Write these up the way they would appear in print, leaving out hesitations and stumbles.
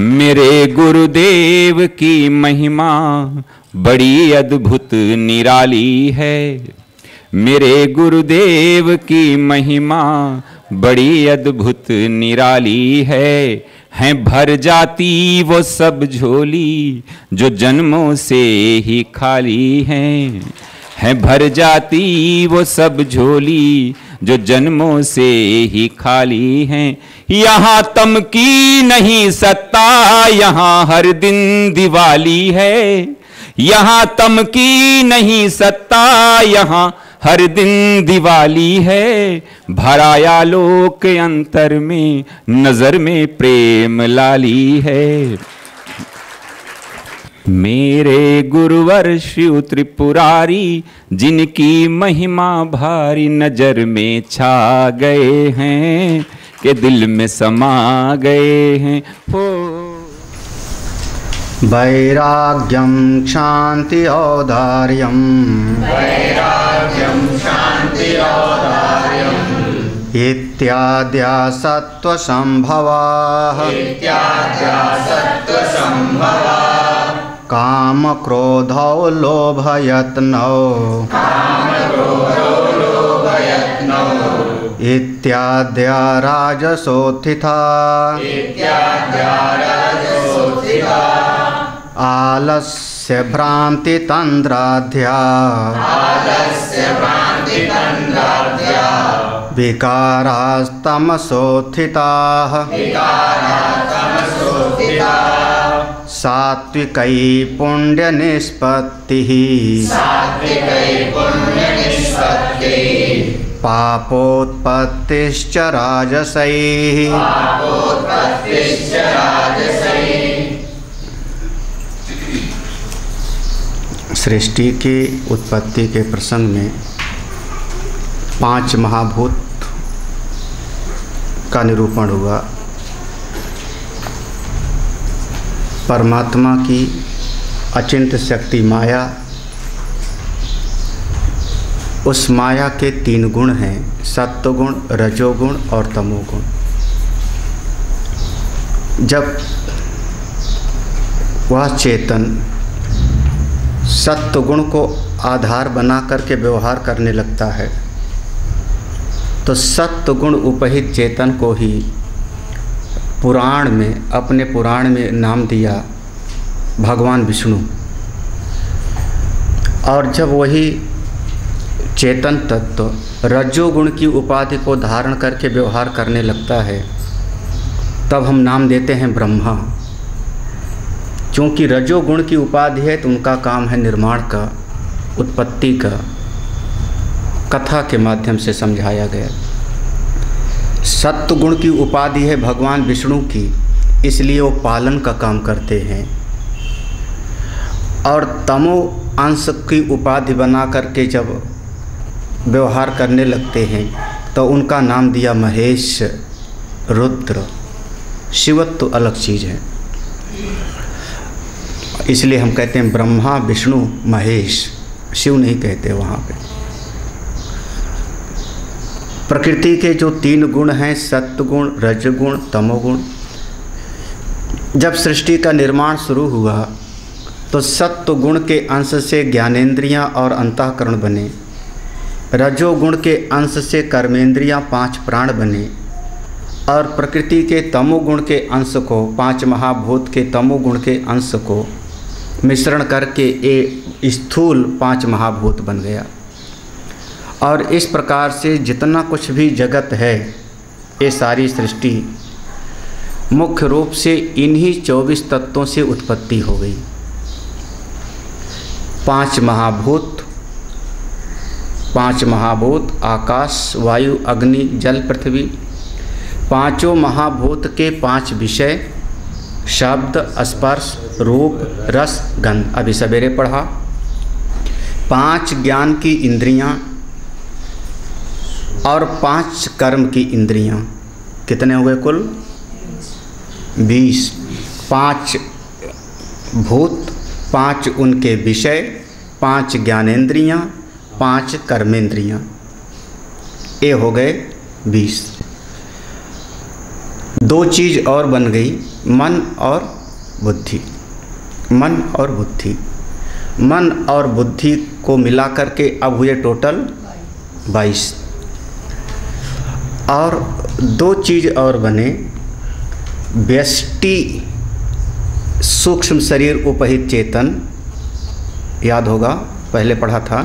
मेरे गुरुदेव की महिमा बड़ी अद्भुत निराली है। मेरे गुरुदेव की महिमा बड़ी अद्भुत निराली है भर जाती वो सब झोली जो जन्मों से ही खाली है भर जाती वो सब झोली जो जन्मों से ही खाली हैं। यहाँ तम की नहीं सत्ता, यहाँ हर दिन दिवाली है। यहाँ तम की नहीं सत्ता, यहाँ हर दिन दिवाली है। भराया लोक अंतर में, नजर में प्रेम लाली है। मेरे गुरुवर शिव त्रिपुरारी, जिनकी महिमा भारी नजर में छा गए हैं, के दिल में समा गए हैं। हो वैराग्यं शांति औदार्यं, वैराग्यं शांति औदार्यं इत्याद्या सत्त्वसंभवाः, इत्याद्या सत्त्वसंभवाः काम क्रोधौ लोभयत्नौ, काम क्रोधौ लोभयत्नौ इत्याद्या राजसोत्थिता, इत्याद्या राजसोत्थिता आलस्य भ्रांति तंद्राध्या, आलस्य भ्रांति तंद्राध्या विकारास्तमसोत्थिताः, विकारास्तमसोत्थिताः सात्विकै पुण्यनिष्पत्तिः, सात्विकै पुण्यनिष्पत्तिः पापोत्पत्तिश्च राजसैः, पापोत्पत्तिश्च राजसैः। सृष्टि की उत्पत्ति के प्रसंग में 5 महाभूत का निरूपण हुआ। परमात्मा की अचिंत्य शक्ति माया, उस माया के 3 गुण हैं, सत्वगुण, रजोगुण और तमोगुण। जब वह चेतन सत्वगुण को आधार बना करके व्यवहार करने लगता है तो सत्वगुण उपहित चेतन को ही पुराण में, अपने पुराण में नाम दिया भगवान विष्णु। और जब वही चेतन तत्व रजोगुण की उपाधि को धारण करके व्यवहार करने लगता है तब हम नाम देते हैं ब्रह्मा। क्योंकि रजोगुण की उपाधि है तो उनका काम है निर्माण का, उत्पत्ति का। कथा के माध्यम से समझाया गया। सत्वगुण की उपाधि है भगवान विष्णु की, इसलिए वो पालन का काम करते हैं। और तमो अंश की उपाधि बना करके जब व्यवहार करने लगते हैं तो उनका नाम दिया महेश, रुद्र। शिवत्व तो अलग चीज़ है, इसलिए हम कहते हैं ब्रह्मा, विष्णु, महेश। शिव नहीं कहते वहाँ पे। प्रकृति के जो 3 गुण हैं, सत्वगुण, रजगुण, तमोगुण, जब सृष्टि का निर्माण शुरू हुआ तो सत्वगुण के अंश से ज्ञानेंद्रियां और अंतःकरण बने, रजोगुण के अंश से कर्मेंद्रियां 5 प्राण बने, और प्रकृति के तमोगुण के अंश को, 5 महाभूत के तमोगुण के अंश को मिश्रण करके एक स्थूल 5 महाभूत बन गया। और इस प्रकार से जितना कुछ भी जगत है, ये सारी सृष्टि मुख्य रूप से इन्हीं 24 तत्वों से उत्पत्ति हो गई। 5 महाभूत आकाश, वायु, अग्नि, जल, पृथ्वी। 5 महाभूत के 5 विषय, शब्द, स्पर्श, रूप, रस, गंध, अभी सवेरे पढ़ा। 5 ज्ञान की इंद्रियां और 5 कर्म की इंद्रियां। कितने हो गए कुल? 20। 5 भूत, 5 उनके विषय, 5 ज्ञानेंद्रियां, 5 कर्मेंद्रियां, ये हो गए 20। दो चीज़ और बन गई, मन और बुद्धि। मन और बुद्धि, मन और बुद्धि को मिला करके अब हुए टोटल 22। और दो चीज़ और बने, व्यष्टि सूक्ष्म शरीर उपहित चेतन, याद होगा पहले पढ़ा था।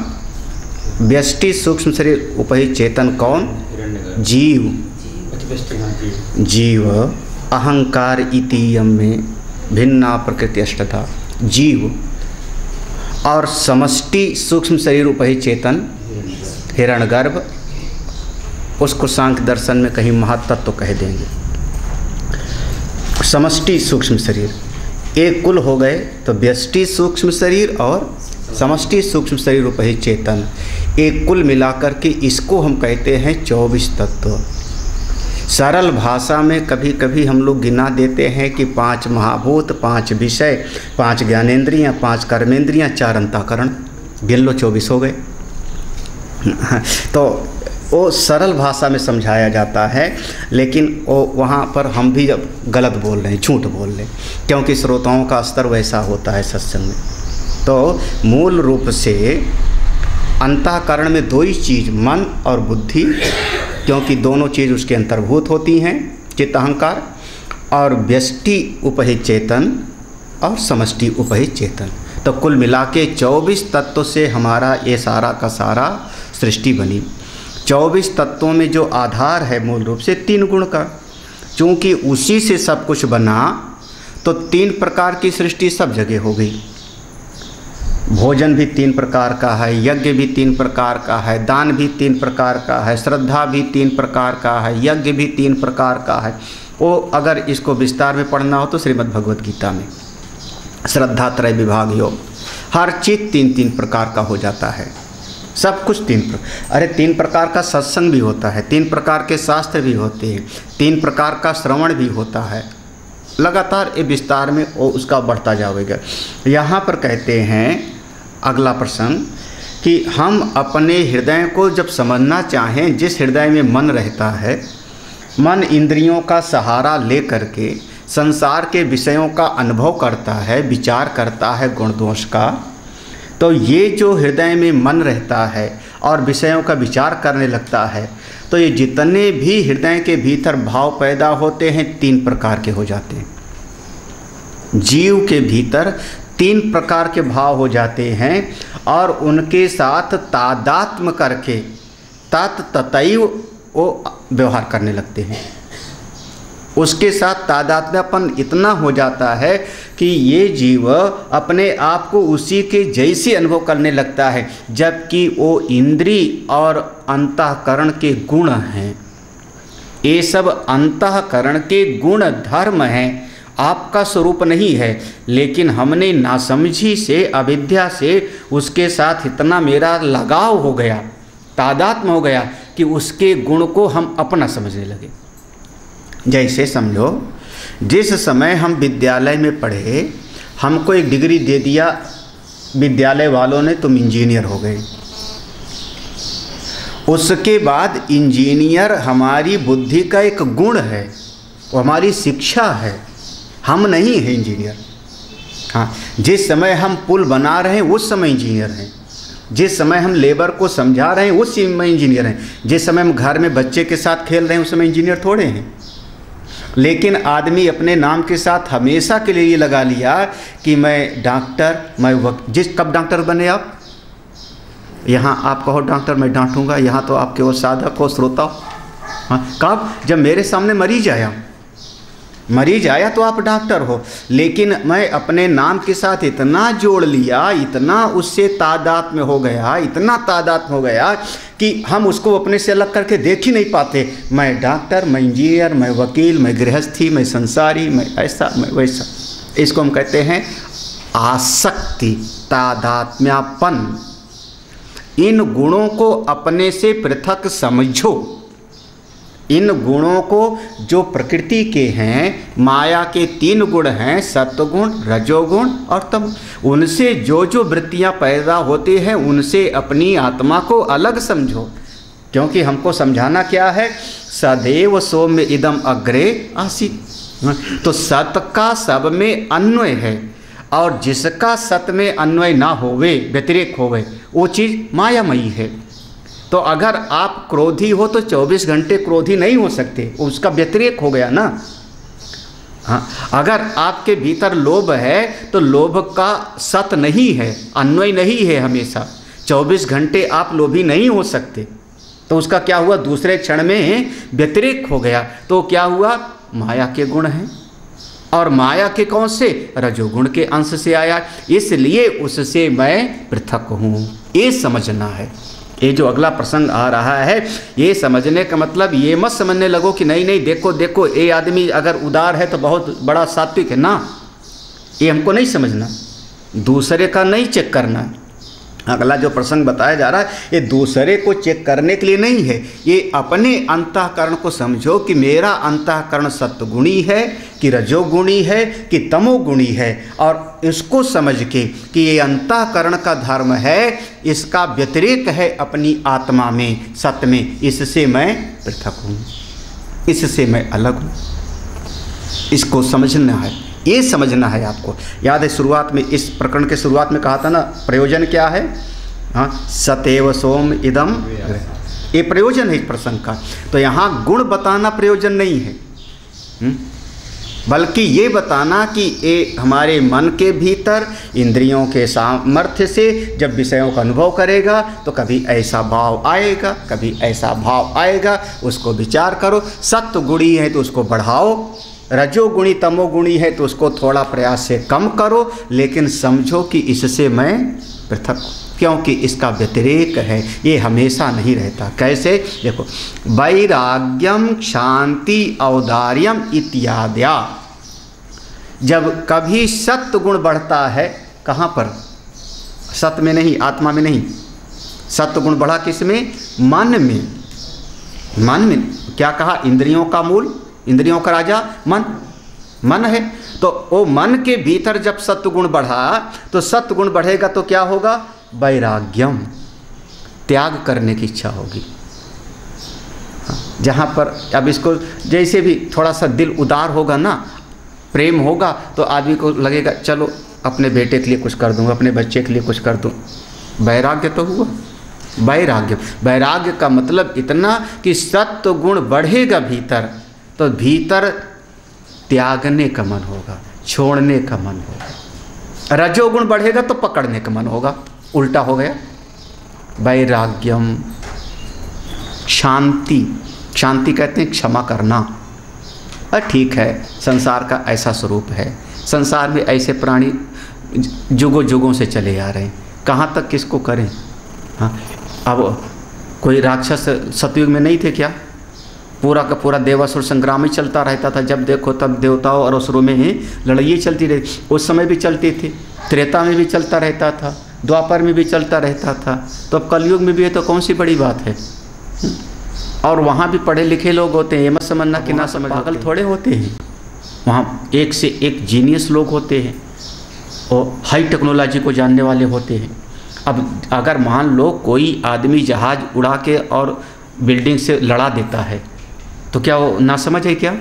व्यष्टि सूक्ष्म शरीर उपहित चेतन कौन? जीव। जीव अहंकार इतीयम में भिन्ना प्रकृति अष्टधा, जीव। और समष्टि सूक्ष्म शरीर उपहित चेतन हिरण्यगर्भ, उसको सांख्य दर्शन में कहीं महातत्व कह देंगे। समष्टि सूक्ष्म शरीर एक कुल हो गए, तो व्यष्टि सूक्ष्म शरीर और समष्टि सूक्ष्म शरीर उपहित चेतन एक कुल मिलाकर के इसको हम कहते हैं 24 तत्व। सरल भाषा में कभी कभी हम लोग गिना देते हैं कि 5 महाभूत, 5 विषय, 5 ज्ञानेंद्रियाँ, 5 कर्मेंद्रियाँ, 4 अंतःकरण, गिन लो 24 हो गए। तो वो सरल भाषा में समझाया जाता है, लेकिन वो वहाँ पर हम भी अब गलत बोल रहे हैं, झूठ बोल रहे हैं, क्योंकि श्रोताओं का स्तर वैसा होता है सत्संग में। तो मूल रूप से अंतःकरण में दो ही चीज़, मन और बुद्धि, क्योंकि दोनों चीज़ उसके अंतर्भूत होती हैं, चित्त अहंकार, और व्यष्टि उपहित चेतन और समष्टि उपहित चेतन। तो कुल मिला के 24 तत्वों से हमारा ये सारा का सारा सृष्टि बनी। 24 तत्वों में जो आधार है मूल रूप से 3 गुण का, चूँकि उसी से सब कुछ बना, तो 3 प्रकार की सृष्टि सब जगह हो गई। भोजन भी 3 प्रकार का है, यज्ञ भी 3 प्रकार का है, दान भी 3 प्रकार का है, श्रद्धा भी 3 प्रकार का है, यज्ञ भी 3 प्रकार का है। वो अगर इसको विस्तार में पढ़ना हो तो श्रीमद् भगवद गीता में श्रद्धा त्रय विभाग योग, हर चीज़ 3-3 प्रकार का हो जाता है, सब कुछ 3 प्रकार। अरे 3 प्रकार का सत्संग भी होता है, 3 प्रकार के शास्त्र भी होते हैं, 3 प्रकार का श्रवण भी होता है। लगातार ये विस्तार में वो उसका बढ़ता जाएगा। यहाँ पर कहते हैं अगला प्रसंग कि हम अपने हृदय को जब समझना चाहें, जिस हृदय में मन रहता है, मन इंद्रियों का सहारा ले करके संसार के विषयों का अनुभव करता है, विचार करता है गुण दोष का, तो ये जो हृदय में मन रहता है और विषयों का विचार करने लगता है, तो ये जितने भी हृदय के भीतर भाव पैदा होते हैं 3 प्रकार के हो जाते हैं। जीव के भीतर 3 प्रकार के भाव हो जाते हैं और उनके साथ तादात्म्य करके ततैव वो व्यवहार करने लगते हैं। उसके साथ तादात्म्यपन इतना हो जाता है कि ये जीव अपने आप को उसी के जैसे अनुभव करने लगता है, जबकि वो इंद्रिय और अंतःकरण के गुण हैं। ये सब अंतःकरण के गुण धर्म हैं, आपका स्वरूप नहीं है, लेकिन हमने नासमझी से, अविद्या से उसके साथ इतना मेरा लगाव हो गया, तादात्म्य हो गया कि उसके गुण को हम अपना समझने लगे। जैसे समझो, जिस समय हम विद्यालय में पढ़े, हमको एक डिग्री दे दिया विद्यालय वालों ने, तुम इंजीनियर हो गए। उसके बाद इंजीनियर हमारी बुद्धि का एक गुण है, वो हमारी शिक्षा है, हम नहीं हैं इंजीनियर। हाँ, जिस समय हम पुल बना रहे हैं उस समय इंजीनियर हैं, जिस समय हम लेबर को समझा रहे हैं उस समय इंजीनियर हैं, जिस समय हम घर में बच्चे के साथ खेल रहे हैं उस समय इंजीनियर थोड़े हैं। लेकिन आदमी अपने नाम के साथ हमेशा के लिए ये लगा लिया कि मैं डॉक्टर, मैं कब डॉक्टर बने आप? यहाँ आप कहो डॉक्टर, मैं डांटूंगा, यहाँ तो आप केवल साधक हो, श्रोता हो। हाँ, कब? जब मेरे सामने मरीज आया तो आप डॉक्टर हो। लेकिन मैं अपने नाम के साथ इतना जोड़ लिया, इतना उससे तादात्म्य हो गया, इतना तादात्म्य हो गया कि हम उसको अपने से अलग करके देख ही नहीं पाते। मैं डॉक्टर, मैं इंजीनियर, मैं वकील, मैं गृहस्थी, मैं संसारी, मैं ऐसा, मैं वैसा। इसको हम कहते हैं आसक्ति, तादात्म्यपन। इन गुणों को अपने से पृथक समझो। इन गुणों को जो प्रकृति के हैं, माया के 3 गुण हैं, सत्वगुण, रजोगुण और तम, उनसे जो जो वृत्तियां पैदा होती हैं उनसे अपनी आत्मा को अलग समझो। क्योंकि हमको समझाना क्या है, सदैव सौम्य इदम अग्रे आसीत। तो सत का सब में अन्वय है, और जिसका सत में अन्वय ना होवे, व्यतिरेक होवे, वो चीज़ मायामयी है। तो अगर आप क्रोधी हो तो 24 घंटे क्रोधी नहीं हो सकते, उसका व्यतिरेक हो गया ना। हाँ, अगर आपके भीतर लोभ है तो लोभ का सत नहीं है, अन्वय नहीं है हमेशा। 24 घंटे आप लोभी नहीं हो सकते, तो उसका क्या हुआ, दूसरे क्षण में व्यतिरेक हो गया। तो क्या हुआ, माया के गुण हैं, और माया के कौन से, रजोगुण के अंश से आया, इसलिए उससे मैं पृथक हूँ। ये समझना है। ये जो अगला प्रसंग आ रहा है, ये समझने का मतलब ये मत समझने लगो कि नहीं नहीं देखो देखो ये आदमी अगर उदार है तो बहुत बड़ा सात्विक है ना, ये हमको नहीं समझना, दूसरे का नहीं चेक करना। अगला जो प्रसंग बताया जा रहा है ये दूसरे को चेक करने के लिए नहीं है, ये अपने अंतःकरण को समझो कि मेरा अंतःकरण सत्वगुणी है कि रजोगुणी है कि तमोगुणी है, और इसको समझ के कि ये अंतःकरण का धर्म है, इसका व्यतिरेक है अपनी आत्मा में, सत्य में, इससे मैं पृथक हूँ, इससे मैं अलग हूँ। इसको समझना है, ये समझना है आपको। याद है शुरुआत में, इस प्रकरण के शुरुआत में कहा था ना, प्रयोजन क्या है, हाँ, सतैव सोम इदम, ये प्रयोजन है इस प्रसंग का। तो यहाँ गुण बताना प्रयोजन नहीं है, बल्कि ये बताना कि ये हमारे मन के भीतर इंद्रियों के सामर्थ्य से जब विषयों का अनुभव करेगा तो कभी ऐसा भाव आएगा, कभी ऐसा भाव आएगा, उसको विचार करो। सत्व गुणी है तो उसको बढ़ाओ, रजोगुणी तमोगुणी है तो उसको थोड़ा प्रयास से कम करो, लेकिन समझो कि इससे मैं पृथक, क्योंकि इसका व्यतिरेक है, ये हमेशा नहीं रहता। कैसे, देखो, वैराग्यम शांति औदार्यम इत्याद्या, जब कभी सत्व गुण बढ़ता है, कहाँ पर, सत्य में नहीं, आत्मा में नहीं, सत्व गुण बढ़ा किस में, मन में। मन में क्या कहा, इंद्रियों का मूल, इंद्रियों का राजा मन, मन है। तो वो मन के भीतर जब सत्वगुण बढ़ा, तो सत्वगुण बढ़ेगा तो क्या होगा, वैराग्यम, त्याग करने की इच्छा होगी। जहाँ पर अब इसको जैसे भी थोड़ा सा दिल उदार होगा ना, प्रेम होगा, तो आदमी को लगेगा चलो अपने बेटे के लिए कुछ कर दूँ, अपने बच्चे के लिए कुछ कर दूँ, वैराग्य तो हुआ। वैराग्य, वैराग्य का मतलब इतना कि सत्व गुण बढ़ेगा भीतर, तो भीतर त्यागने का मन होगा, छोड़ने का मन होगा। रजोगुण बढ़ेगा तो पकड़ने का मन होगा, उल्टा हो गया। वैराग्यम, शांति, शांति कहते हैं क्षमा करना। ठीक है, संसार का ऐसा स्वरूप है, संसार में ऐसे प्राणी जुगों जुगों से चले आ रहे हैं, कहाँ तक किसको करें। हाँ, अब कोई राक्षस सतयुग में नहीं थे क्या, पूरा का पूरा देवासुर संग्राम ही चलता रहता था, जब देखो तब देवताओं और असुरों में ही लड़ाई चलती रही। उस समय भी चलती थी, त्रेता में भी चलता रहता था, द्वापर में भी चलता रहता था, तो अब कलयुग में भी है तो कौन सी बड़ी बात है। और वहाँ भी पढ़े लिखे लोग होते हैं, ये मत समझना कि ना समझ, पागल थोड़े होते हैं, वहाँ एक से एक जीनियस लोग होते हैं और हाई टेक्नोलॉजी को जानने वाले होते हैं। अब अगर मान लो कोई आदमी जहाज़ उड़ा के और बिल्डिंग से लड़ा देता है तो क्या वो ना समझ है क्या।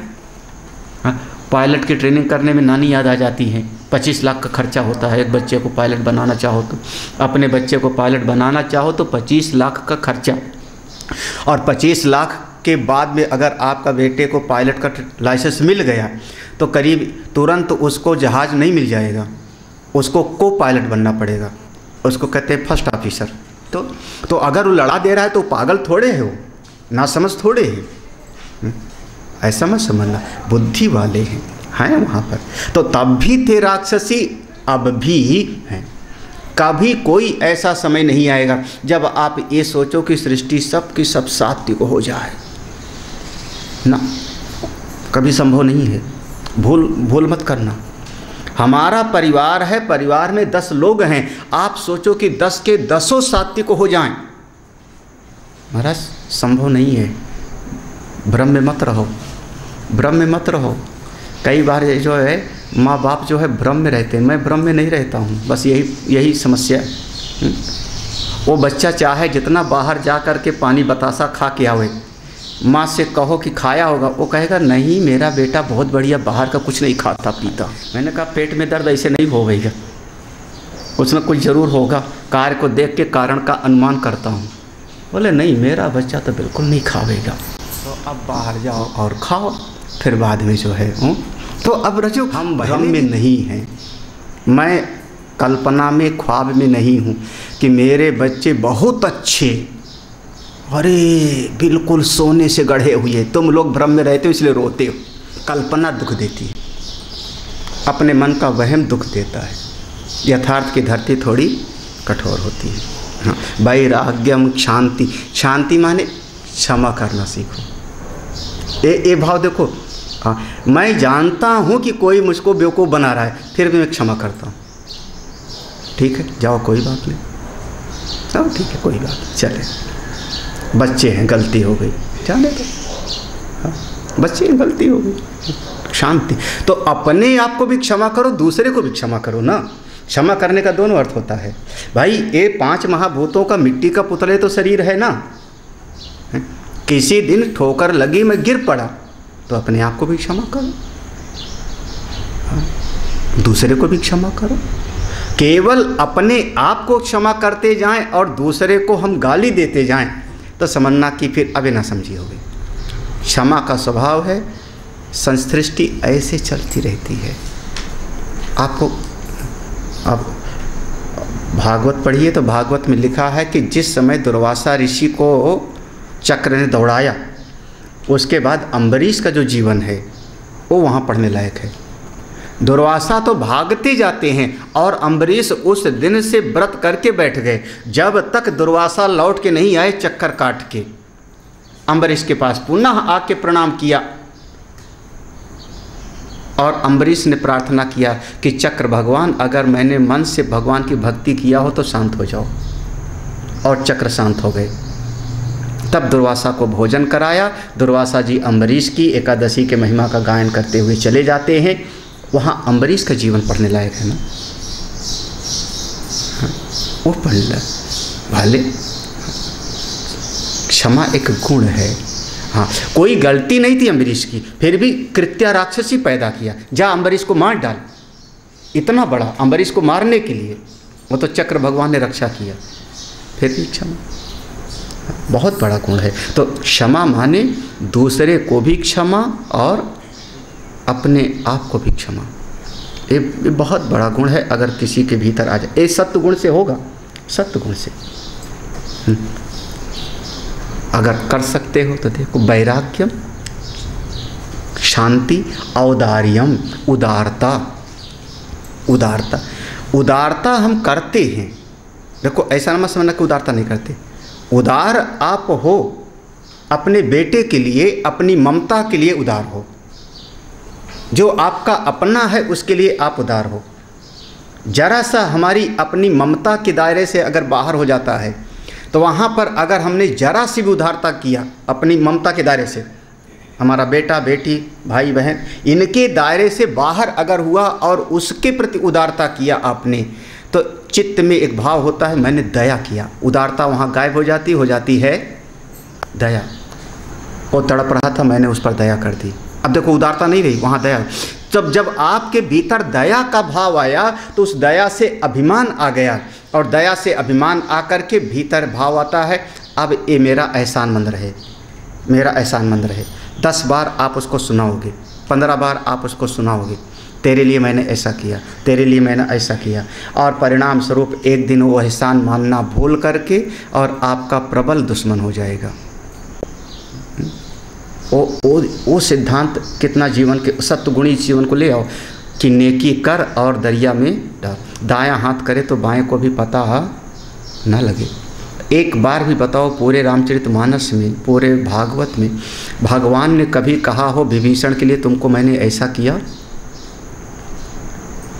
हाँ, पायलट की ट्रेनिंग करने में नानी याद आ जाती है, 25 लाख का खर्चा होता है एक बच्चे को पायलट बनाना चाहो तो, अपने बच्चे को पायलट बनाना चाहो तो 25 लाख का खर्चा, और 25 लाख के बाद में अगर आपका बेटे को पायलट का लाइसेंस मिल गया तो करीब तुरंत उसको जहाज़ नहीं मिल जाएगा, उसको को पायलट बनना पड़ेगा, उसको कहते हैं फर्स्ट ऑफिसर। तो अगर वो लड़ा दे रहा है तो पागल थोड़े है, वो ना समझ थोड़े है, ऐसा मत समझना, बुद्धि वाले हैं वहाँ पर। तो तब भी थे राक्षसी, अब भी हैं। कभी कोई ऐसा समय नहीं आएगा जब आप ये सोचो कि सृष्टि सब की सब सात्विक हो जाए ना, कभी संभव नहीं है। भूल मत करना। हमारा परिवार है, परिवार में 10 लोग हैं, आप सोचो कि 10 के 10 सात्विक हो जाएं, महाराज संभव नहीं है। भ्रम में मत रहो, भ्रम में मत रहो। कई बार जो है माँ बाप जो है भ्रम में रहते हैं, मैं भ्रम में नहीं रहता हूँ, बस यही समस्या है। वो बच्चा चाहे जितना बाहर जा कर के पानी बतासा खा के आवे, माँ से कहो कि खाया होगा, वो कहेगा नहीं मेरा बेटा बहुत बढ़िया बाहर का कुछ नहीं खाता पीता। मैंने कहा पेट में दर्द ऐसे नहीं होगा, उसमें कुछ ज़रूर होगा, कार्य को देख के कारण का अनुमान करता हूँ। बोले नहीं मेरा बच्चा तो बिल्कुल नहीं खावेगा, तो अब बाहर जाओ और खाओ, फिर बाद में जो है तो अब रजो हम भ्रम में नहीं हैं, मैं कल्पना में ख्वाब में नहीं हूँ कि मेरे बच्चे बहुत अच्छे, अरे बिल्कुल सोने से गढ़े हुए। तुम लोग भ्रम में रहते हो इसलिए रोते हो, कल्पना दुख देती है, अपने मन का वहम दुख देता है, यथार्थ की धरती थोड़ी कठोर होती है। हाँ, वैराग्यम शांति, शांति माने क्षमा करना सीखो। ये भाव देखो, हाँ मैं जानता हूँ कि कोई मुझको बेवकूफ़ बना रहा है, फिर भी मैं क्षमा करता हूँ, ठीक है जाओ कोई बात नहीं, चलो ठीक है कोई बात नहीं, चले बच्चे हैं गलती हो गई जाने दो, हाँ बच्चे हैं गलती हो गई, शांति। तो अपने आप को भी क्षमा करो, दूसरे को भी क्षमा करो ना। क्षमा करने का दोनों अर्थ होता है भाई। ये 5 महाभूतों का मिट्टी का पुतले तो शरीर है ना, किसी दिन ठोकर लगी मैं गिर पड़ा तो अपने आप को भी क्षमा करो, दूसरे को भी क्षमा करो। केवल अपने आप को क्षमा करते जाएं और दूसरे को हम गाली देते जाएं तो समझना कि फिर अबे ना समझी होगी। क्षमा का स्वभाव है, संसृष्टि ऐसे चलती रहती है। आपको अब भागवत पढ़िए तो भागवत में लिखा है कि जिस समय दुर्वासा ऋषि को चक्र ने दौड़ाया, उसके बाद अम्बरीश का जो जीवन है वो वहाँ पढ़ने लायक है। दुर्वासा तो भागते जाते हैं और अम्बरीश उस दिन से व्रत करके बैठ गए, जब तक दुर्वासा लौट के नहीं आए चक्कर काट के अम्बरीश के पास पुनः आके प्रणाम किया और अम्बरीश ने प्रार्थना किया कि चक्र भगवान अगर मैंने मन से भगवान की भक्ति किया हो तो शांत हो जाओ, और चक्र शांत हो गए। तब दुर्वासा को भोजन कराया। दुर्वासा जी अम्बरीश की एकादशी के महिमा का गायन करते हुए चले जाते हैं। वहाँ अम्बरीश का जीवन पढ़ने लायक है ना, वो पढ़ने वाले। क्षमा एक गुण है। हाँ, कोई गलती नहीं थी अम्बरीश की, फिर भी कृत्या राक्षसी पैदा किया, जा अम्बरीश को मार डाल। इतना बड़ा अम्बरीश को मारने के लिए वो तो चक्र भगवान ने रक्षा किया, फिर भी क्षमा बहुत बड़ा गुण है। तो क्षमा माने दूसरे को भी क्षमा और अपने आप को भी क्षमा, ये बहुत बड़ा गुण है। अगर किसी के भीतर आ जाए, ये सत्य गुण से होगा, सत्य गुण से अगर कर सकते हो तो देखो, वैराग्यम शांति, औदार्यम उदारता। उदारता उदारता हम करते हैं, देखो ऐसा ना समझना कि उदारता नहीं करते। उदार आप हो, अपने बेटे के लिए, अपनी ममता के लिए उदार हो। जो आपका अपना है उसके लिए आप उदार हो। जरा सा हमारी अपनी ममता के दायरे से अगर बाहर हो जाता है तो वहाँ पर अगर हमने जरा सी भी उदारता किया अपनी ममता के दायरे से, हमारा बेटा बेटी भाई बहन इनके दायरे से बाहर अगर हुआ और उसके प्रति उदारता किया आपने, तो चित्त में एक भाव होता है मैंने दया किया, उदारता वहाँ गायब हो जाती है दया। वो तड़प रहा था, मैंने उस पर दया कर दी, अब देखो उदारता नहीं रही, वहाँ दया। जब आपके भीतर दया का भाव आया तो उस दया से अभिमान आ गया, और दया से अभिमान आकर के भीतर भाव आता है अब ये मेरा एहसानमंद रहे, मेरा एहसानमंद रहे। 10 बार आप उसको सुनाओगे, 15 बार आप उसको सुनाओगे, तेरे लिए मैंने ऐसा किया, तेरे लिए मैंने ऐसा किया, और परिणाम स्वरूप एक दिन वो एहसान मानना भूल करके और आपका प्रबल दुश्मन हो जाएगा। वो सिद्धांत कितना जीवन के सत्गुणी जीवन को ले आओ कि नेकी कर और दरिया में डाल। दायां हाथ करे तो बाएं को भी पता ना लगे। एक बार भी बताओ पूरे रामचरितमानस में, पूरे भागवत में भगवान ने कभी कहा हो विभीषण के लिए तुमको मैंने ऐसा किया?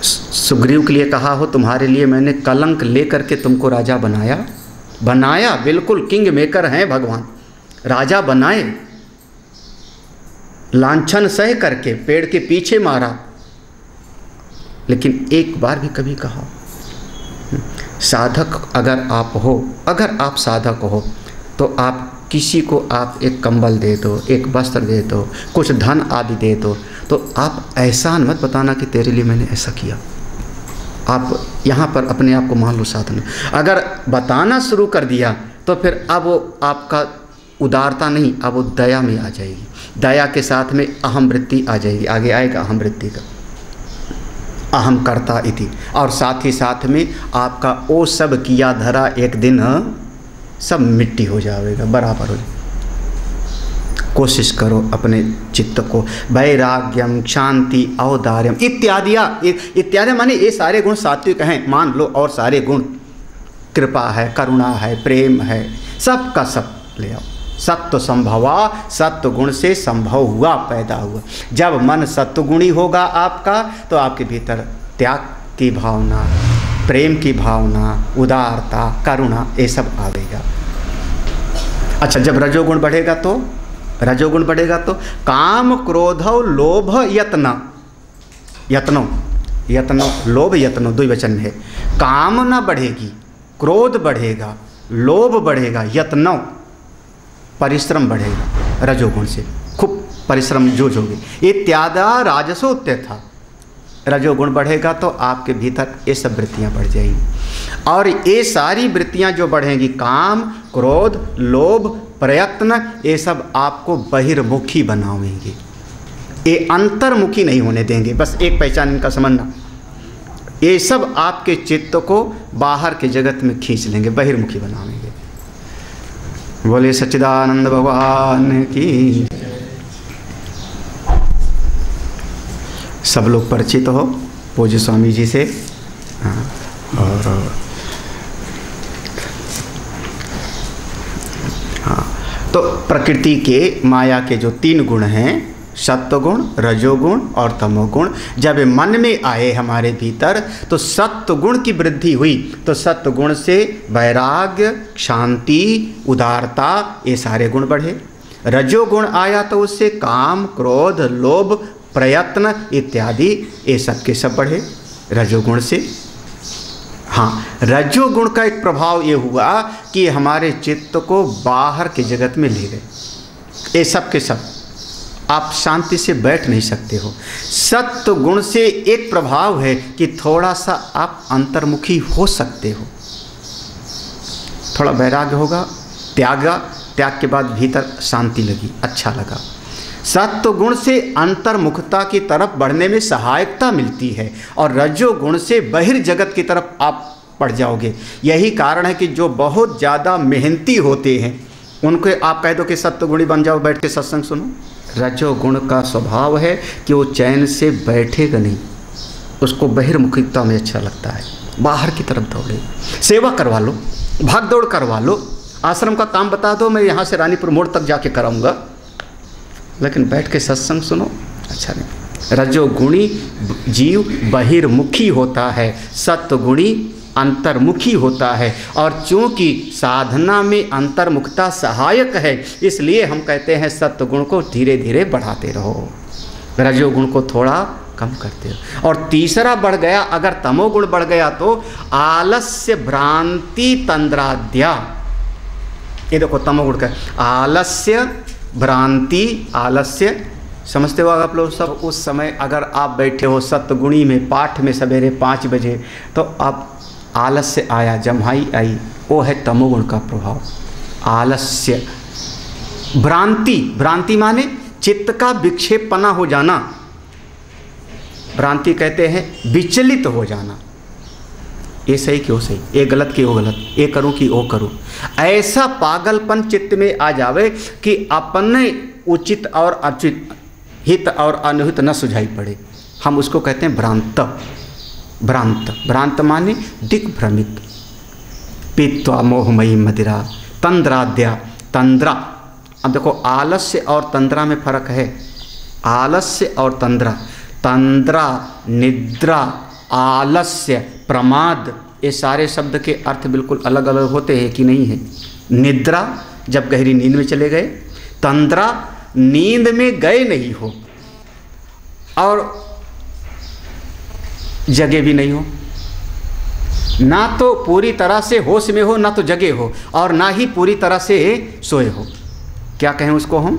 सुग्रीव के लिए कहा हो तुम्हारे लिए मैंने कलंक लेकर के तुमको राजा बनाया? बनाया, बिल्कुल किंग मेकर हैं भगवान, राजा बनाए, लांछन सह करके पेड़ के पीछे मारा, लेकिन एक बार भी कभी कहा साधक अगर आप हो, अगर आप साधक हो तो आप किसी को आप एक कंबल दे दो, एक वस्त्र दे दो, कुछ धन आदि दे दो, तो आप एहसान मत बताना कि तेरे लिए मैंने ऐसा किया। आप यहाँ पर अपने आप को मान लो साधन। अगर बताना शुरू कर दिया तो फिर अब वो आपका उदारता नहीं, अब वो दया में आ जाएगी। दया के साथ में अहम वृत्ति आ जाएगी, आगे आएगा अहम वृत्ति का, अहम कर्ता इति। और साथ ही साथ में आपका वो सब किया धरा एक दिन सब मिट्टी हो जाएगा, बराबर हो जाएगा। कोशिश करो अपने चित्त को वैराग्यम, शांति, औदार्यम इत्यादि माने ये सारे गुण सात्विक हैं, मान लो। और सारे गुण, कृपा है, करुणा है, प्रेम है, सब का सब ले आओ। सत्व संभवा, सत्व गुण से संभव हुआ, पैदा हुआ। जब मन सत्वगुणी होगा आपका तो आपके भीतर त्याग की भावना, प्रेम की भावना, उदारता, करुणा, ये सब आवेगा। अच्छा, जब रजोगुण बढ़ेगा तो काम, क्रोध, लोभ, यत्नो लोभ यत्नो द्विवचन है। कामना बढ़ेगी, क्रोध बढ़ेगा, लोभ बढ़ेगा, यत्नो परिश्रम बढ़ेगा। रजोगुण से खूब परिश्रम जोगे। इत्यादि राजसोत्य था। रजोगुण बढ़ेगा तो आपके भीतर ये सब वृत्तियाँ बढ़ जाएंगी। और ये सारी वृत्तियाँ जो बढ़ेंगी, काम, क्रोध, लोभ, प्रयत्न, ये सब आपको बहिर्मुखी बनावेंगे, ये अंतर्मुखी नहीं होने देंगे। बस एक पहचान इनका समझना, ये सब आपके चित्त को बाहर के जगत में खींच लेंगे, बहिर्मुखी बनावेंगे। बोले सच्चिदानंद भगवान की। सब लोग परिचित हो पूज्य स्वामी जी से। और तो प्रकृति के माया के जो 3 गुण हैं, सत्वगुण, रजोगुण और तमोगुण, जब मन में आए हमारे भीतर तो सत्वगुण की वृद्धि हुई। तो सत्वगुण से वैराग्य, शांति, उदारता, ये सारे गुण बढ़े। रजोगुण आया तो उससे काम, क्रोध, लोभ, प्रयत्न इत्यादि ये सब के सब बढ़े रजोगुण से। हाँ, रजोगुण का एक प्रभाव ये हुआ कि हमारे चित्त को बाहर के जगत में ले गए। ये सब के सब आप शांति से बैठ नहीं सकते हो। सत्व गुण से एक प्रभाव है कि थोड़ा सा आप अंतर्मुखी हो सकते हो। थोड़ा वैराग्य होगा, त्याग के बाद भीतर शांति लगी, अच्छा लगा। सत्व गुण से अंतर्मुखता की तरफ बढ़ने में सहायकता मिलती है और रजो गुण से बहिर्जगत की तरफ आप बढ़ जाओगे। यही कारण है कि जो बहुत ज़्यादा मेहनती होते हैं उनको आप कह दो कि सत्वगुणी बन जाओ, बैठ के सत्संग सुनो। रजोगुण का स्वभाव है कि वो चैन से बैठेगा नहीं, उसको बहिर्मुखिता में अच्छा लगता है, बाहर की तरफ दौड़े। सेवा करवा लो, भाग दौड़ करवा लो, आश्रम का काम बता दो, मैं यहाँ से रानीपुर मोड़ तक जाके कराऊंगा, लेकिन बैठ के सत्संग सुनो, अच्छा नहीं। रजोगुणी जीव बहिर्मुखी होता है, सत्वगुणी अंतर्मुखी होता है। और चूँकि साधना में अंतर्मुखता सहायक है, इसलिए हम कहते हैं सत्वगुण को धीरे धीरे बढ़ाते रहो, रजोगुण को थोड़ा कम करते हो। और तीसरा बढ़ गया, अगर तमोगुण बढ़ गया तो आलस्य, भ्रांति, तंद्राद्या। ये देखो तमोगुण का आलस्य, भ्रांति, आलस्य समझते हो आप लोग सब। उस समय अगर आप बैठे हो सत्वगुणी में पाठ में सवेरे 5 बजे, तो आप आलस्य आया, जम्हाई आई, वो है तमोगुण का प्रभाव। आलस्य, भ्रांति माने चित्त का विक्षेपना हो जाना। भ्रांति कहते हैं विचलित हो जाना, ये सही कि वो सही, ये गलत कि वो गलत, ये करूं कि वो करूं। ऐसा पागलपन चित्त में आ जावे कि अपने उचित और अनुचित, हित और अनुहित न सुझाई पड़े, हम उसको कहते हैं भ्रांत माने दिग्भ्रमित। पीत्वा मोहमयी मदिरा तंद्राद्या, तंद्रा। अब देखो आलस्य और तंद्रा में फर्क है। आलस्य और तंद्रा, तंद्रा निद्रा, आलस्य प्रमाद, ये सारे शब्द के अर्थ बिल्कुल अलग अलग होते हैं कि नहीं है। निद्रा जब गहरी नींद में चले गए, तंद्रा नींद में गए नहीं हो और जगे भी नहीं हो। ना तो पूरी तरह से होश में हो, ना तो जगे हो, और ना ही पूरी तरह से सोए हो। क्या कहें उसको हम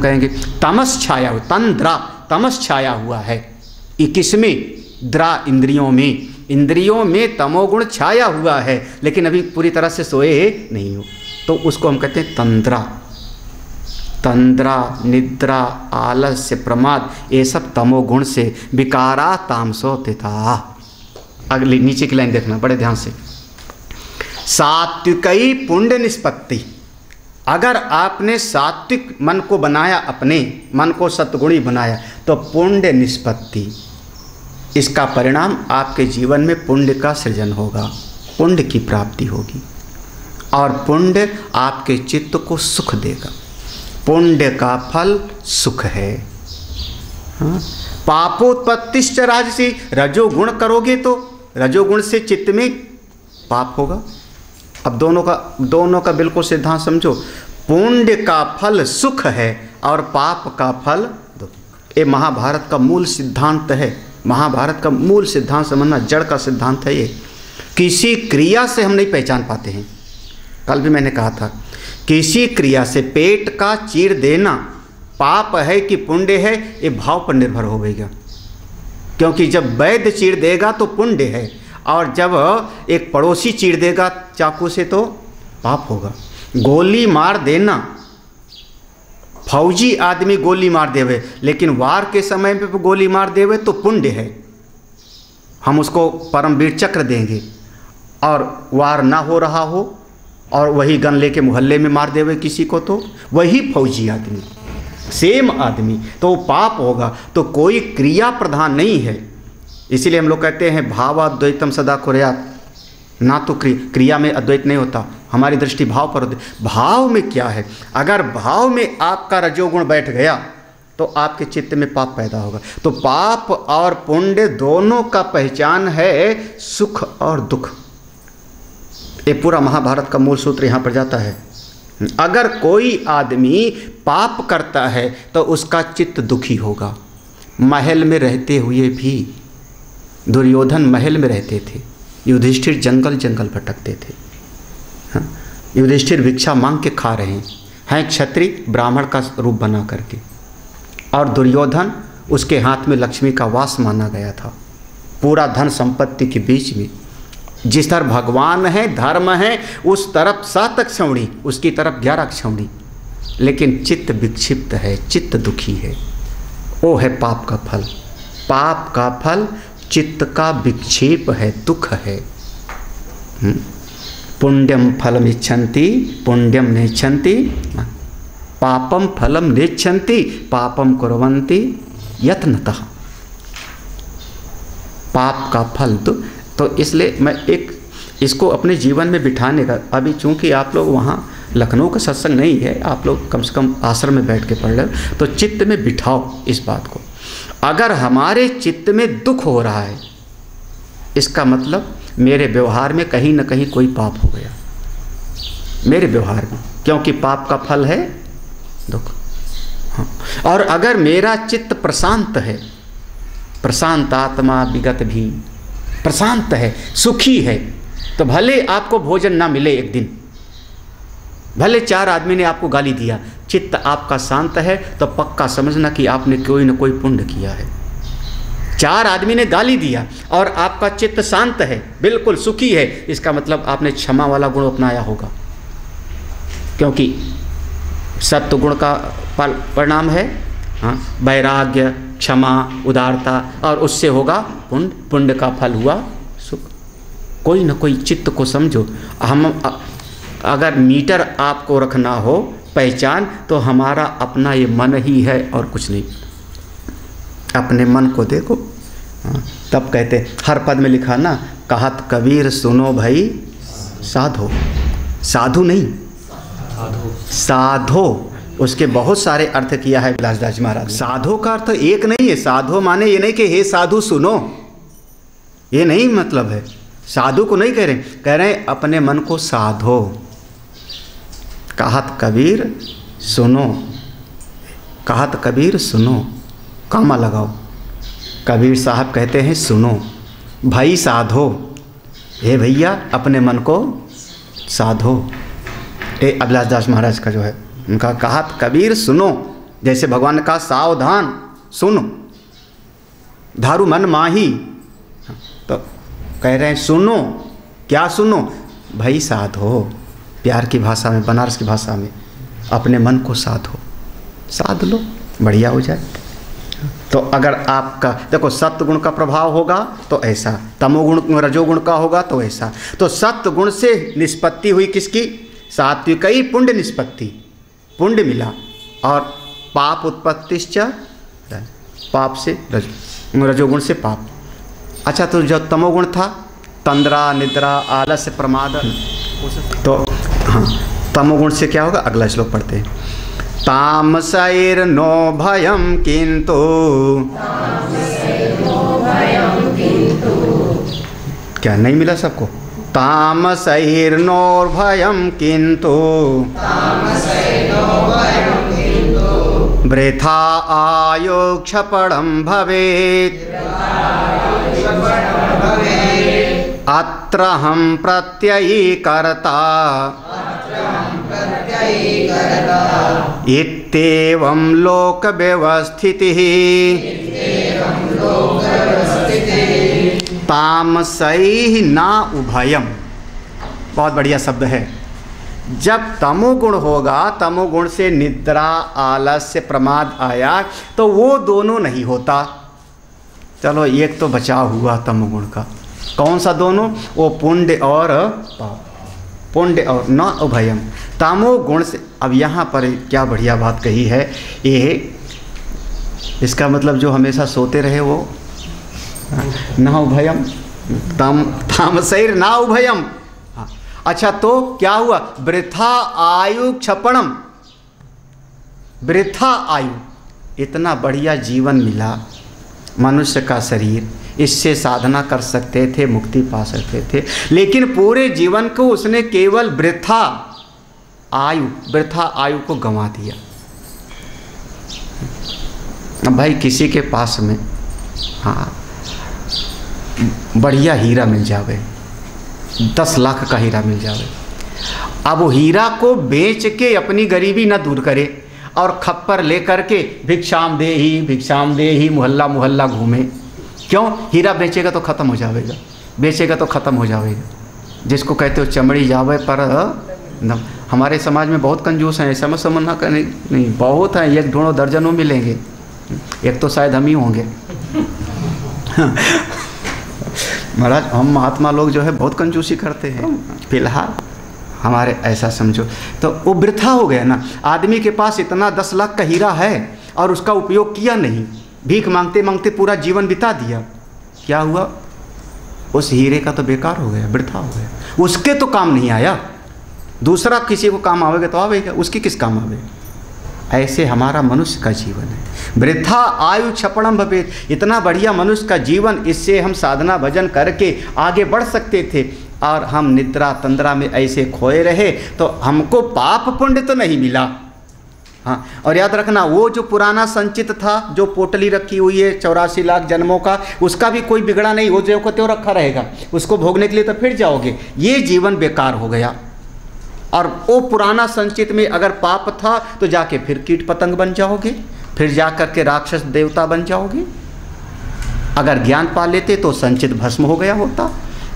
कहेंगे तमस छाया हो, तंद्रा, तमस छाया हुआ है। ये किसमें? द्रा, इंद्रियों में। इंद्रियों में तमोगुण छाया हुआ है, लेकिन अभी पूरी तरह से सोए नहीं हो, तो उसको हम कहते हैं तंद्रा। तंद्रा, निद्रा, आलस्य, प्रमाद, ये सब तमोगुण से। विकारा तामसो तिथा। अगली नीचे की लाइन देखना बड़े ध्यान से। सात्विकई पुण्य निष्पत्ति। अगर आपने सात्विक मन को बनाया, अपने मन को सत्गुणी बनाया, तो पुण्य निष्पत्ति, इसका परिणाम आपके जीवन में पुण्य का सृजन होगा, पुण्य की प्राप्ति होगी, और पुण्य आपके चित्त को सुख देगा। पुण्य का फल सुख है। हाँ? पापोत्पत्तिश्च राजसी। रजोगुण करोगे तो रजोगुण से चित्त में पाप होगा। अब दोनों का बिल्कुल सिद्धांत समझो। पुण्य का फल सुख है और पाप का फल दुख। ये महाभारत का मूल सिद्धांत है। महाभारत का मूल सिद्धांत समझना, जड़ का सिद्धांत है ये। किसी क्रिया से हम नहीं पहचान पाते हैं। कल भी मैंने कहा था, किसी क्रिया से पेट का चीर देना पाप है कि पुण्य है, ये भाव पर निर्भर होगा। क्योंकि जब वैद्य चीर देगा तो पुण्य है, और जब एक पड़ोसी चीर देगा चाकू से तो पाप होगा। गोली मार देना, फौजी आदमी गोली मार देवे, लेकिन वार के समय पे गोली मार देवे तो पुण्य है, हम उसको परमवीर चक्र देंगे। और वार ना हो रहा हो और वही गन लेके मोहल्ले में मार देवे किसी को, तो वही फौजी आदमी, सेम आदमी, तो पाप होगा। तो कोई क्रिया प्रधान नहीं है। इसीलिए हम लोग कहते हैं भावाद्वैतम सदा कुर्यात्। ना तो क्रिया में अद्वैत नहीं होता, हमारी दृष्टि भाव पर होती। भाव में क्या है? अगर भाव में आपका रजोगुण बैठ गया तो आपके चित्त में पाप पैदा होगा। तो पाप और पुण्य दोनों का पहचान है सुख और दुख। ये पूरा महाभारत का मूल सूत्र यहाँ पर जाता है। अगर कोई आदमी पाप करता है तो उसका चित्त दुखी होगा। महल में रहते हुए भी, दुर्योधन महल में रहते थे, युधिष्ठिर जंगल जंगल भटकते थे। हाँ? युधिष्ठिर भिक्षा मांग के खा रहे हैं, क्षत्रिय ब्राह्मण का रूप बना करके, और दुर्योधन, उसके हाथ में लक्ष्मी का वास माना गया था, पूरा धन संपत्ति के बीच में। जिस तरफ भगवान है, धर्म है, उस तरफ 7 क्षौणी, उसकी तरफ 11 क्षौणी, लेकिन चित्त विक्षिप्त है, चित्त दुखी है। वो है पाप का फल। पाप का फल चित्त का विक्षेप है, दुख है। पुण्यम फलम इच्छन्ति पुण्यम नेच्छन्ति, पापम फलम नेच्छन्ति पापम कुर्वन्ति यत्नतः। पाप का फल तो इसलिए मैं इसको अपने जीवन में बिठाने का, अभी चूंकि आप लोग वहाँ लखनऊ का सत्संग नहीं है, आप लोग कम से कम आश्रम में बैठ के पढ़ रहे हो, तो चित्त में बिठाओ इस बात को। अगर हमारे चित्त में दुख हो रहा है, इसका मतलब मेरे व्यवहार में कहीं ना कहीं कोई पाप हो गया, मेरे व्यवहार में, क्योंकि पाप का फल है दुख। हाँ। और अगर मेरा चित्त प्रशांत है, प्रशांत आत्मा विगत भी, प्रशांत है, सुखी है, तो भले आपको भोजन ना मिले एक दिन, भले 4 आदमी ने आपको गाली दिया, चित्त आपका शांत है तो पक्का समझना कि आपने कोई न कोई पुण्य किया है। 4 आदमी ने गाली दिया और आपका चित्त शांत है, बिल्कुल सुखी है, इसका मतलब आपने क्षमा वाला गुण अपनाया होगा, क्योंकि सत्व गुण का परिणाम है हाँ, वैराग्य, क्षमा, उदारता, और उससे होगा पुण्य, पुण्य का फल हुआ सुख। कोई न कोई चित्त को समझो। हम अगर मीटर आपको रखना हो पहचान, तो हमारा अपना ये मन ही है और कुछ नहीं। अपने मन को देखो। तब कहते हर पद में लिखा ना, कहत कबीर सुनो भाई साधो, साधु नहीं साधो, उसके बहुत सारे अर्थ किया है विलासदास महाराज। साधो का अर्थ एक नहीं है। साधो माने ये नहीं कि हे साधु सुनो, ये नहीं मतलब है। साधु को नहीं कह रहे अपने मन को साधो। कहत कबीर सुनो, कहत कबीर सुनो, कामा लगाओ। कबीर साहब कहते हैं सुनो, भाई साधो, हे भैया अपने मन को साधो। ये अभिलाष दास महाराज का जो है उनका कहा, कबीर सुनो, जैसे भगवान ने कहा सावधान सुनो, धारू मन माही, तो कह रहे हैं सुनो, क्या सुनो? भाई साधो, प्यार की भाषा में, बनारस की भाषा में, अपने मन को साधो, साध लो, बढ़िया हो जाए। तो अगर आपका देखो सत्वगुण का प्रभाव होगा तो ऐसा, तमोगुण रजोगुण का होगा तो ऐसा। तो सत्वगुण से निष्पत्ति हुई किसकी? सात्विक ही पुण्य निष्पत्ति, पुण्य मिला, और पाप उत्पत्तिश्च, पाप से रजोगुण से पाप। अच्छा, तो जो तमोगुण था, तंद्रा, निद्रा, आलस्य, प्रमाद, तो हाँ, तमोगुण से क्या होगा? अगला श्लोक पढ़ते हैं। तामसैर्नो भयं किंतु, क्या नहीं मिला सबको? तामसैर्नो भयं किंतु वृथा आयो क्षपणं भवेत्, अत्रहं प्रत्ययी कर्ता इत्येवं लोक व्यवस्थितिः। तामसैः ना उभयम, बहुत बढ़िया शब्द है। जब तमोगुण होगा, तमोगुण से निद्रा, आलस्य, प्रमाद आया, तो वो दोनों नहीं होता। चलो एक तो बचाव हुआ तमोगुण का, कौन सा दोनों? वो पुण्य और पाप, पुण्य और न उभयम, तमोगुण से। अब यहाँ पर क्या बढ़िया बात कही है, ये इसका मतलब जो हमेशा सोते रहे वो न उभयम, तामसैर ना उभयम। अच्छा, तो क्या हुआ? वृथा आयु क्षपणम, वृथा आयु, इतना बढ़िया जीवन मिला, मनुष्य का शरीर, इससे साधना कर सकते थे, मुक्ति पा सकते थे, लेकिन पूरे जीवन को उसने केवल वृथा आयु को गंवा दिया। अब भाई किसी के पास में हाँ बढ़िया हीरा मिल जावे, 10 लाख का हीरा मिल जावे, अब वो हीरा को बेच के अपनी गरीबी न दूर करे और खप्पर लेकर के भिक्षाम दे ही मोहल्ला मोहल्ला घूमे। क्यों? हीरा बेचेगा तो ख़त्म हो जाएगा, बेचेगा तो ख़त्म हो जाएगा। जिसको कहते हो चमड़ी जावे पर हमारे समाज में बहुत कंजूस हैं, ऐसा मत समझना नहीं, बहुत हैं, एक ढूंढो दर्जनों मिलेंगे, एक तो शायद हम ही होंगे। महाराज हम महात्मा लोग जो है बहुत कंजूसी करते हैं, फिलहाल हमारे ऐसा समझो, तो वो वृथा हो गया ना। आदमी के पास इतना 10 लाख का हीरा है और उसका उपयोग किया नहीं, भीख मांगते मांगते पूरा जीवन बिता दिया, क्या हुआ? उस हीरे का तो बेकार हो गया, वृथा हो गया, उसके तो काम नहीं आया। दूसरा किसी को काम आवेगा तो आवेगा, उसकी किस काम आवेगा? ऐसे हमारा मनुष्य का जीवन है, वृथा आयु क्षपणम भवेत्, इतना बढ़िया मनुष्य का जीवन, इससे हम साधना भजन करके आगे बढ़ सकते थे, और हम निद्रा तंद्रा में ऐसे खोए रहे तो हमको पाप पुण्य तो नहीं मिला। हाँ, और याद रखना वो जो पुराना संचित था, जो पोटली रखी हुई है 84 लाख जन्मों का, उसका भी कोई बिगड़ा नहीं, वो जो को त्यों रखा रहेगा, उसको भोगने के लिए तो फिर जाओगे। ये जीवन बेकार हो गया। और वो पुराना संचित में अगर पाप था तो जाके फिर कीट पतंग बन जाओगे, फिर जा कर के राक्षस देवता बन जाओगे। अगर ज्ञान पा लेते तो संचित भस्म हो गया होता।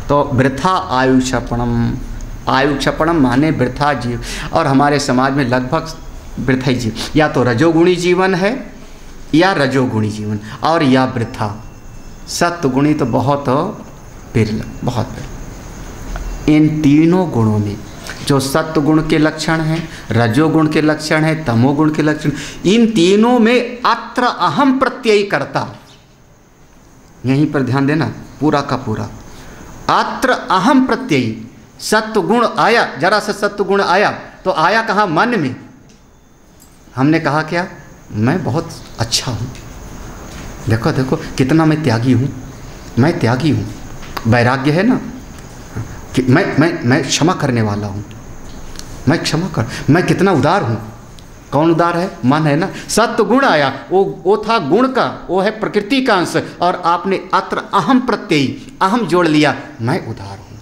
तो वृथा आयु क्षपणम माने वृथा जीव, और हमारे समाज में लगभग वृथा जीव, या तो रजोगुणी जीवन है या रजोगुणी जीवन, और या वृथा। सत्वगुणी तो बहुत विरल, बहुत विरल। इन तीनों गुणों में जो सत्वगुण के लक्षण हैं, रजोगुण के लक्षण हैं, तमोगुण के लक्षण, इन तीनों में अत्र अहम प्रत्यय करता, यहीं पर ध्यान देना पूरा का पूरा। अत्र अहम प्रत्यय, सत्वगुण आया, जरा सा सत्वगुण आया तो आया कहाँ? मन में। हमने कहा क्या? मैं बहुत अच्छा हूँ, देखो देखो कितना मैं त्यागी हूँ, मैं त्यागी हूँ। वैराग्य है ना कि मैं क्षमा करने वाला हूँ, मैं क्षमा कर, मैं कितना उदार हूँ, कौन उदार है? मन है ना। सत्व गुण आया, वो था गुण का, वो है प्रकृति का अंश, और आपने अत्र अहम प्रत्यय, अहम जोड़ लिया, मैं उदार हूं,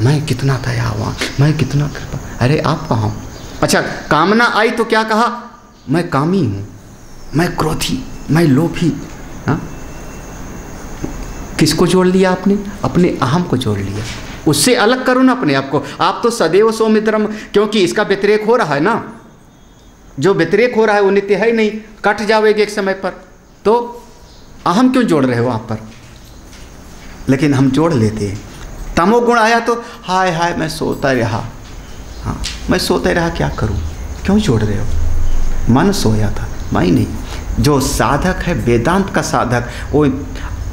मैं कितना दयावान, मैं कितना कृपा। अरे आप कहाँ? अच्छा, कामना आई तो क्या कहा? मैं कामी हूं, मैं क्रोधी, मैं लोभी। हाँ, किसको जोड़ लिया आपने? अपने अहम को जोड़ लिया। उससे अलग करो ना अपने आप को। आप तो सदैव सौमित्रम, क्योंकि इसका व्यतिरेक हो रहा है ना, जो व्यतिरेक हो रहा है वो नित्य है ही नहीं, कट जाओगे एक समय पर, तो अहम क्यों जोड़ रहे हो आप पर? लेकिन हम जोड़ लेते हैं। तमोगुण आया तो हाय हाय मैं सोता रहा, हाँ मैं सोते रहा, क्या करूं? क्यों जोड़ रहे हो? मन सोया था, मैं नहीं। जो साधक है, वेदांत का साधक, वो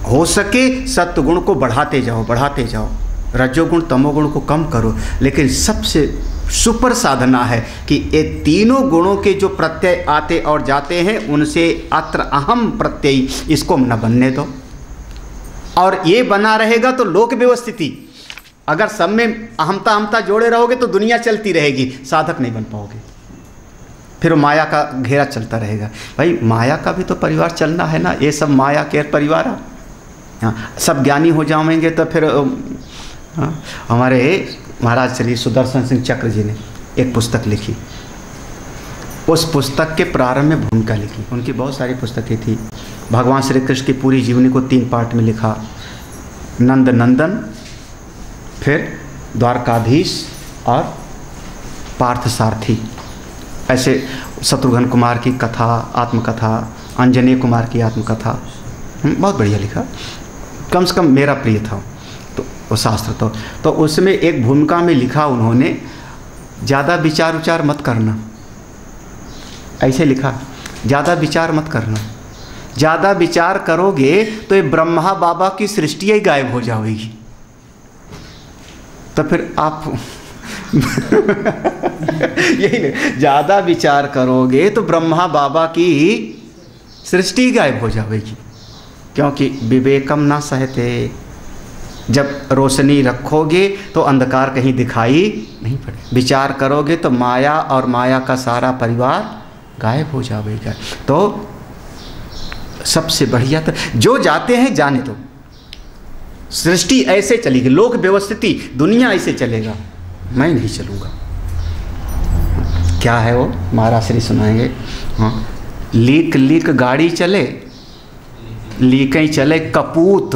हो सके सत्वगुण को बढ़ाते जाओ, बढ़ाते जाओ, रजोगुण तमोगुण को कम करो। लेकिन सबसे सुपर साधना है कि ये तीनों गुणों के जो प्रत्यय आते और जाते हैं, उनसे अत्र अहम प्रत्यय, इसको न बनने दो। और ये बना रहेगा तो लोक व्यवस्थिति। अगर सब में अहमता अहमता जोड़े रहोगे तो दुनिया चलती रहेगी, साधक नहीं बन पाओगे। फिर माया का घेरा चलता रहेगा। भाई माया का भी तो परिवार चलना है ना, ये सब माया के परिवार। हाँ, सब ज्ञानी हो जाएंगे तो फिर हमारे महाराज श्री सुदर्शन सिंह चक्र जी ने एक पुस्तक लिखी। उस पुस्तक के प्रारंभ में भूमिका लिखी। उनकी बहुत सारी पुस्तकें थी। भगवान श्री कृष्ण की पूरी जीवनी को 3 पार्ट में लिखा। नंद नंदन, फिर द्वारकाधीश और पार्थ सारथी। ऐसे शत्रुघ्न कुमार की कथा, आत्मकथा, अंजनी कुमार की आत्मकथा, बहुत बढ़िया लिखा। कम से कम मेरा प्रिय था तो वो शास्त्र। तो उसमें एक भूमिका में लिखा उन्होंने, ज़्यादा विचार उचार मत करना। ऐसे लिखा, ज़्यादा विचार मत करना। ज़्यादा विचार करोगे तो ये ब्रह्मा बाबा की सृष्टि ही गायब हो जाएगी। तो फिर आप यही नहीं, ज़्यादा विचार करोगे तो ब्रह्मा बाबा की सृष्टि गायब हो जाएगी। क्योंकि विवेकम ना सहते, जब रोशनी रखोगे तो अंधकार कहीं दिखाई नहीं पड़े। विचार करोगे तो माया और माया का सारा परिवार गायब हो जाएगा। तो सबसे बढ़िया तो जो जाते हैं जाने दो। सृष्टि ऐसे चलेगी, लोक व्यवस्थिति, दुनिया ऐसे चलेगा, मैं नहीं चलूँगा। क्या है वो? महाराज श्री सुनाएंगे। हाँ, लीक लीक गाड़ी चले, लीकें चले कपूत।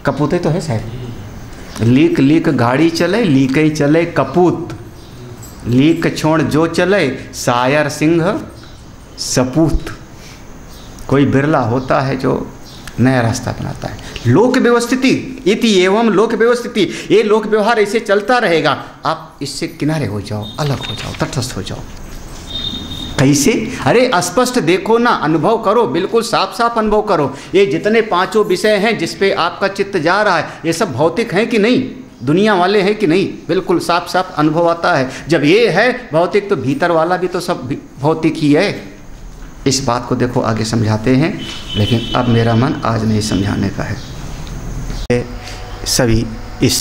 कपूते तो है शायद। लीक लीक गाड़ी चले, लीकें चले कपूत। लीक छोड़ जो चले, सायर सिंह सपूत। कोई बिरला होता है जो नया रास्ता बनाता है। लोक व्यवस्थिति इति एवं लोक व्यवस्थिति, ये लोक व्यवहार ऐसे चलता रहेगा। आप इससे किनारे हो जाओ, अलग हो जाओ, तटस्थ हो जाओ। कैसे? अरे स्पष्ट देखो ना, अनुभव करो, बिल्कुल साफ साफ अनुभव करो। ये जितने 5 विषय हैं जिस पे आपका चित्त जा रहा है, ये सब भौतिक हैं कि नहीं, दुनिया वाले हैं कि नहीं, बिल्कुल साफ साफ अनुभव आता है। जब ये है भौतिक तो भीतर वाला भी तो सब भौतिक ही है। इस बात को देखो आगे समझाते हैं, लेकिन अब मेरा मन आज नहीं समझाने का है। सभी इस